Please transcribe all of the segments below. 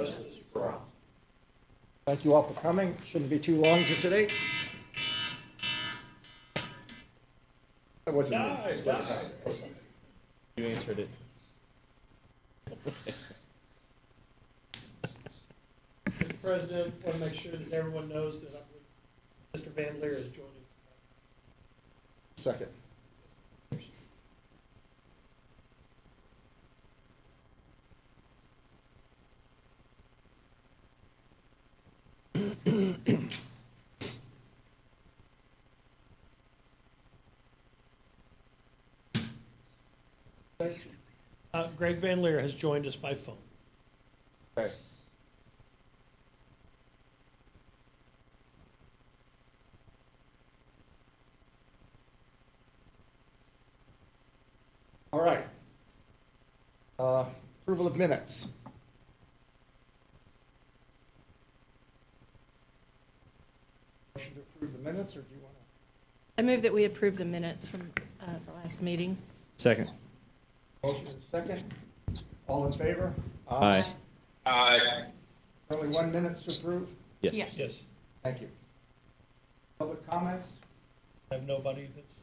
justice for all. Thank you all for coming. Shouldn't be too long to today. That wasn't me. You answered it. Mr. President, I want to make sure that everyone knows that I believe Mr. Van Leer is joining us. Second. Greg Van Leer has joined us by phone. Okay. All right. Approval of minutes. Motion to approve the minutes, or do you want to? I move that we approve the minutes from the last meeting. Second. Motion and second. All in favor? Aye. Only 1 minute to approve? Yes. Yes. Thank you. Public comments? I have nobody that's,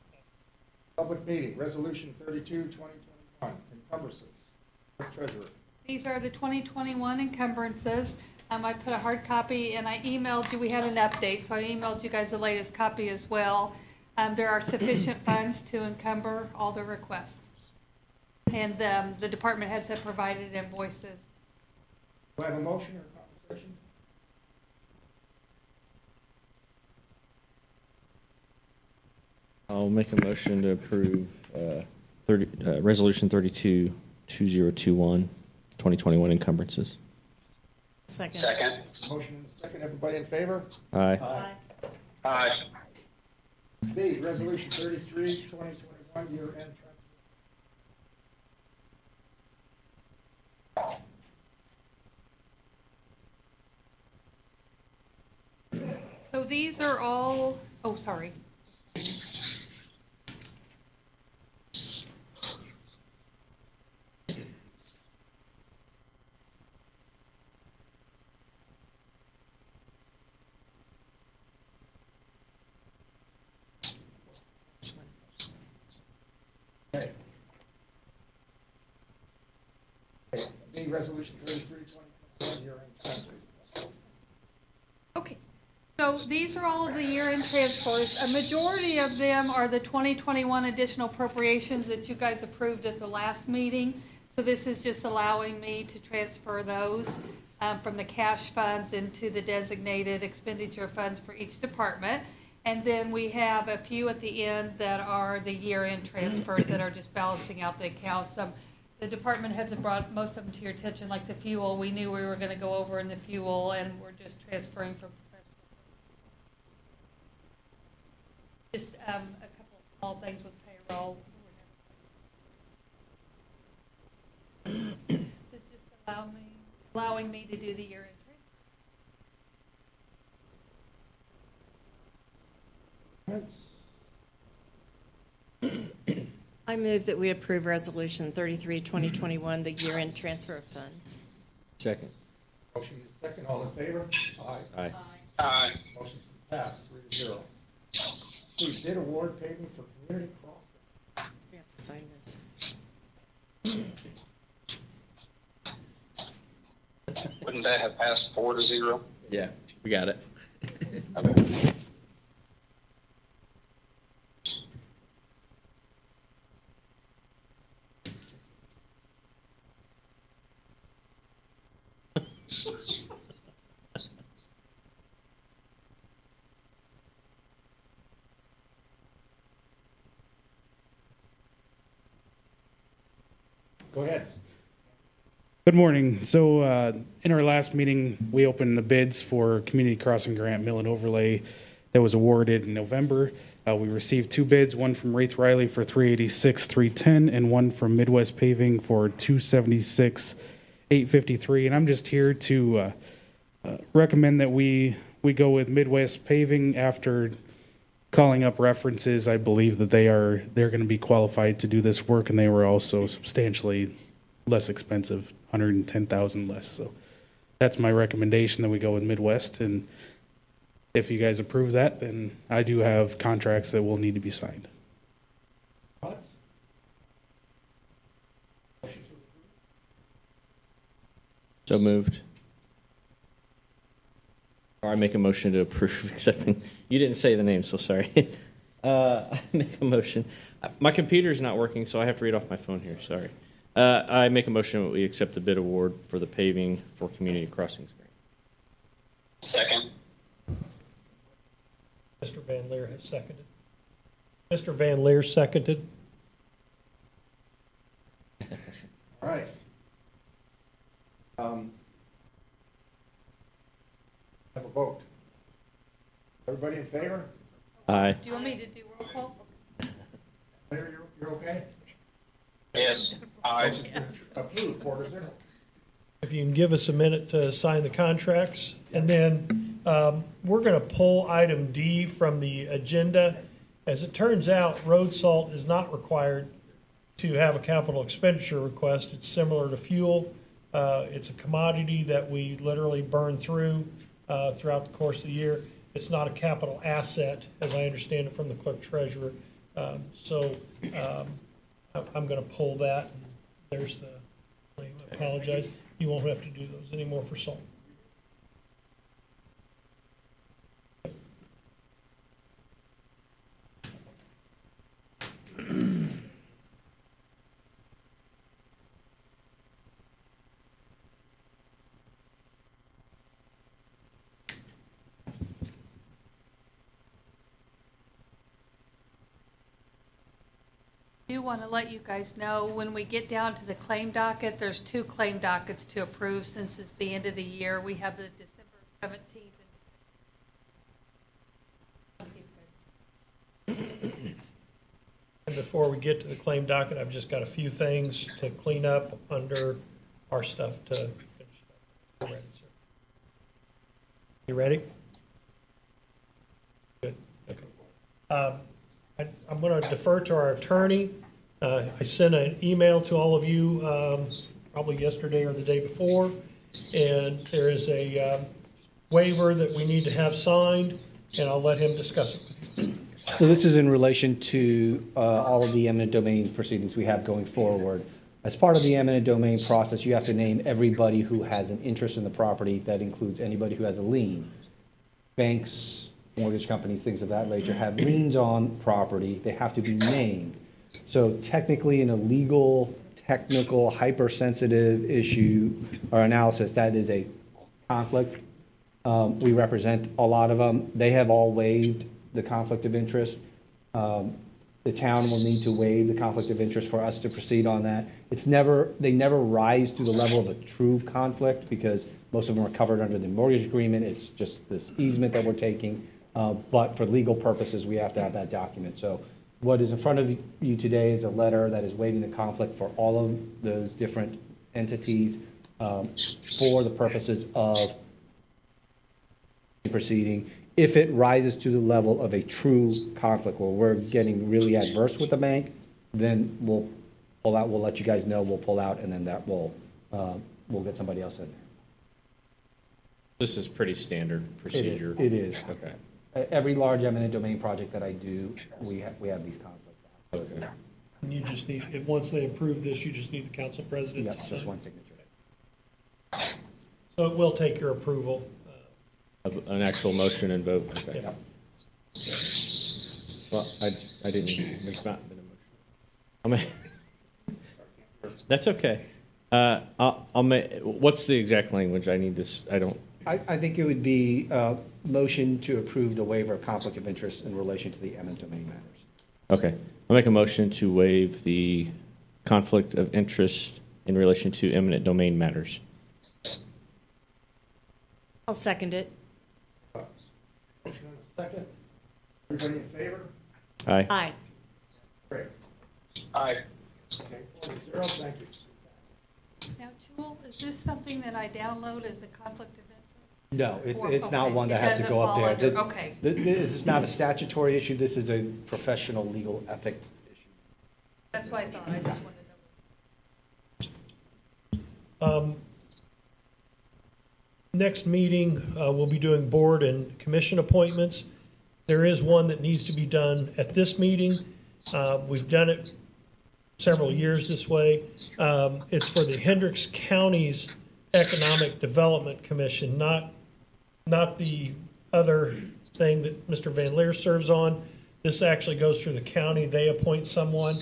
Public meeting, Resolution 32, 2021, encumbrances. Treasurer. These are the 2021 encumbrances. I put a hard copy and I emailed you, we had an update, so I emailed you guys the latest copy as well. There are sufficient funds to encumber all the requests. And the department heads have provided invoices. Do I have a motion or conversation? I'll make a motion to approve Resolution 32, 2021, 2021 encumbrances. Second. Motion and second. Everybody in favor? Aye. Aye. B, Resolution 33, 2021, year-end transfer. So these are all, oh, sorry. Okay. Okay, B, Resolution 33, 2021, year-end transfers. Okay, so these are all of the year-end transfers. A majority of them are the 2021 additional appropriations that you guys approved at the last meeting. So this is just allowing me to transfer those from the cash funds into the designated expenditure funds for each department. And then we have a few at the end that are the year-end transfers that are just balancing out the accounts. The department heads have brought most of them to your attention, like the fuel. We knew we were going to go over in the fuel, and we're just transferring from just a couple of small things with payroll. This is just allowing me to do the year-end transfer. Comments? I move that we approve Resolution 33, 2021, the year-end transfer of funds. Second. Motion is second. All in favor? Aye. Aye. Motion's passed 3-0. C, bid award paving for community crossing. We have to sign this. Wouldn't that have passed 4-0? Yeah, we got it. Okay. Go ahead. Good morning. So in our last meeting, we opened the bids for Community Crossing Grant Mill and Overlay that was awarded in November. We received 2 bids, one from Wraith Riley for $386,310 and one from Midwest Paving for $276,853. And I'm just here to recommend that we go with Midwest Paving. After calling up references, I believe that they're going to be qualified to do this work, and they were also substantially less expensive, $110,000 less. So that's my recommendation, that we go with Midwest. And if you guys approve that, then I do have contracts that will need to be signed. Thoughts? Motion to approve? So moved. Or I make a motion to approve accepting. You didn't say the name, so sorry. I make a motion. My computer's not working, so I have to read off my phone here. Sorry. I make a motion that we accept the bid award for the paving for Community Crossings Grant. Second. Mr. Van Leer has seconded. Mr. Van Leer seconded. All right. Have a vote. Everybody in favor? Aye. Do you want me to do roll call? Larry, you're okay? Yes. Aye. Approved, 4-0. If you can give us a minute to sign the contracts. And then we're going to pull item D from the agenda. As it turns out, road salt is not required to have a capital expenditure request. It's similar to fuel. It's a commodity that we literally burn through throughout the course of the year. It's not a capital asset, as I understand it from the clerk treasurer. So I'm going to pull that. There's the claim. I apologize. You won't have to do those anymore for salt. I do want to let you guys know, when we get down to the claim docket, there's 2 claim dockets to approve since it's the end of the year. We have the December 17th. And before we get to the claim docket, I've just got a few things to clean up under our stuff to finish up. You ready, sir? You ready? Good. Okay. I'm going to defer to our attorney. I sent an email to all of you probably yesterday or the day before, and there is a waiver that we need to have signed, and I'll let him discuss it with you. So this is in relation to all of the eminent domain proceedings we have going forward. As part of the eminent domain process, you have to name everybody who has an interest in the property. That includes anybody who has a lien. Banks, mortgage companies, things of that nature have liens on property. They have to be named. So technically, in a legal, technical, hypersensitive issue or analysis, that is a conflict. We represent a lot of them. They have all waived the conflict of interest. The town will need to waive the conflict of interest for us to proceed on that. They never rise to the level of a true conflict because most of them are covered under the mortgage agreement. It's just this easement that we're taking. But for legal purposes, we have to have that document. So what is in front of you today is a letter that is waiving the conflict for all of those different entities for the purposes of proceeding. If it rises to the level of a true conflict where we're getting really adverse with the bank, then we'll pull out, we'll let you guys know, we'll pull out, and then that will, we'll get somebody else in there. This is pretty standard procedure. It is. Okay. Every large eminent domain project that I do, we have these conflicts. Okay. And you just need, once they approve this, you just need the council president Yeah, to just sign. one signature. So it will take your approval. Of an actual motion and vote, okay. Yeah. Well, I didn't, there's not been a motion. That's okay. I'll make, what's the exact language I need this, I think it would be motion to approve the waiver of conflict of interest in relation to the eminent domain matters. okay. I'll make a motion to waive the conflict of interest in relation to eminent domain matters. I'll second it. Motion and a second. Everybody in favor? Aye. Aye. Great. Aye. Okay, 4-0, thank you. Now, Jewel, is this something that I download as a conflict of interest? No, Or- it's not okay, one that it has to doesn't go up fall there. under- Okay. This is not a statutory issue, this is a professional legal ethics issue. That's what I thought. I just wanted to. next meeting, we'll be doing board and commission appointments. There is one that needs to be done at this meeting. We've done it several years this way. It's for the Hendricks County's Economic Development Commission, not the other thing that Mr. Van Leer serves on. This actually goes through the county. They appoint someone.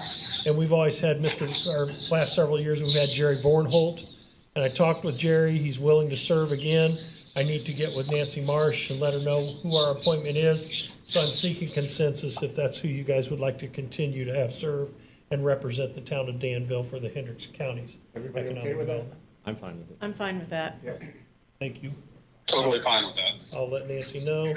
And we've always had last several years, we've had Jerry Vornholt. And I talked with Jerry. He's willing to serve again. I need to get with Nancy Marsh and let her know who our appointment is. So I'm seeking consensus if that's who you guys would like to continue to have serve and represent the town of Danville for the Hendricks Counties. Everybody okay Economic with that? Development. I'm fine with it. I'm fine with that. Yep. Thank you. Totally fine with that. I'll let Nancy know.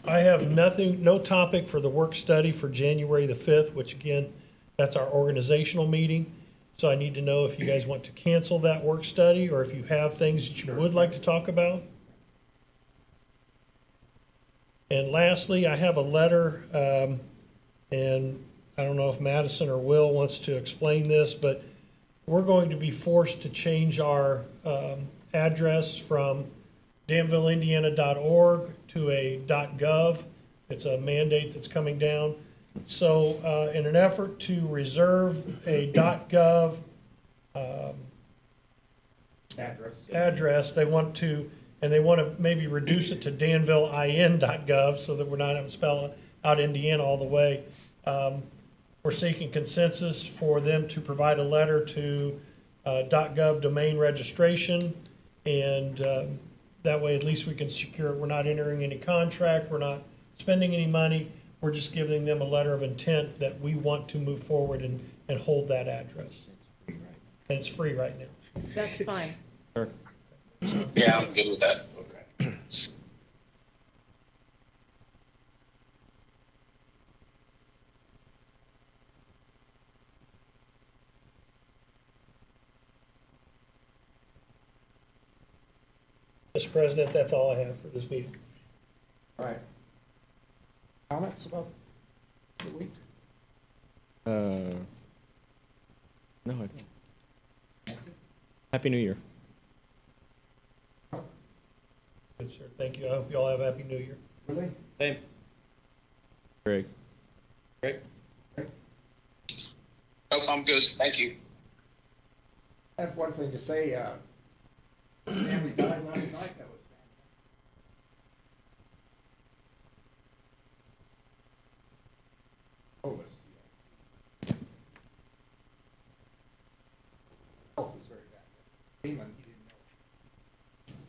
I have no topic for the work study for January the 5th, which again, that's our organizational meeting. So I need to know if you guys want to cancel that work study or if you have things that you would like to talk about. And lastly, I have a letter, and I don't know if Madison or Will wants to explain this, but we're going to be forced to change our address from danvilleindiana.org to a .gov. It's a mandate that's coming down. So in an effort to reserve a .gov address, they want to maybe reduce it to danvillein.gov so that we're not having to spell out Indiana all the way. We're seeking consensus for them to provide a letter to .gov domain registration, and that way at least we can secure it. We're not entering any contract, we're not spending any money, we're just giving them a letter of intent that we want to move forward and hold that address. And it's free right now. That's fine. Sure. Yeah, I'm good with that. Mr. President, that's all I have for this meeting. All right. Comments about the week? No, I don't. Nancy? Happy New Year. Good, sir. Thank you. I hope you all have a happy New Year. Really? Same. Greg. Nope, I'm good. Thank you. I have one thing to say. Family died last night. That was sad. Oh, it was, yeah. Health was very bad. Damon, he didn't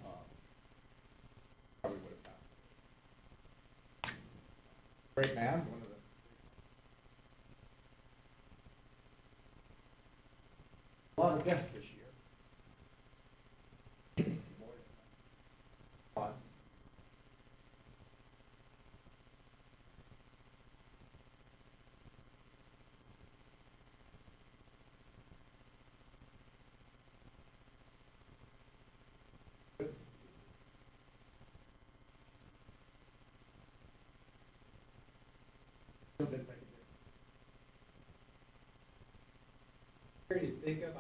know. Probably would have passed. Great man, one of the. A lot of deaths this year. More than one. Still didn't make a difference. Here to think of, I'm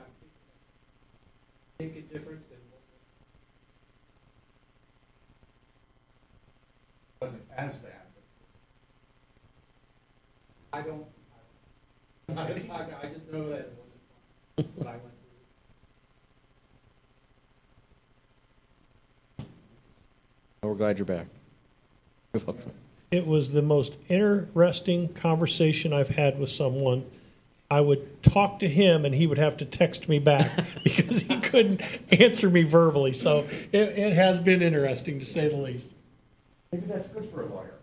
thinking, make a difference than what Wasn't as bad, but. I just know that it wasn't fun, what I went through. We're glad you're back. You're welcome. It was the most interesting conversation I've had with someone. I would talk to him and he would have to text me back because he couldn't answer me verbally. So it has been interesting to say the least. Maybe that's good for a lawyer.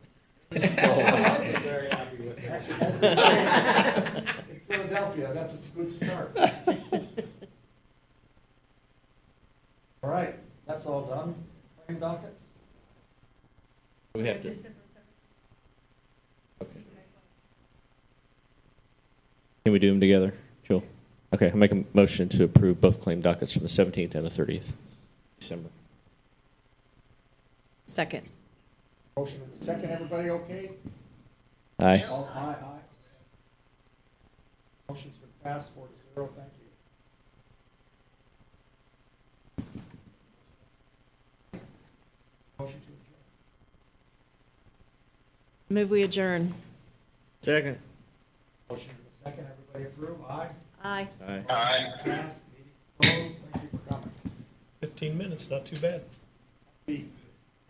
Very happy with it. In Philadelphia, that's a good start. All right, that's all done. Claim dockets? We have to. Okay. Can we do them together? Joel? Okay, I'll make a motion to approve both claim dockets from the 17th and the 30th December. Second. Motion in the second, everybody okay? Aye. All aye. Motion's been passed 4-0, thank you. Move we adjourn. Second. Motion and a second, everybody approve, aye? Aye. Aye. Aye. Passed, meeting's closed, thank you for coming. 15 minutes, not too bad. Be-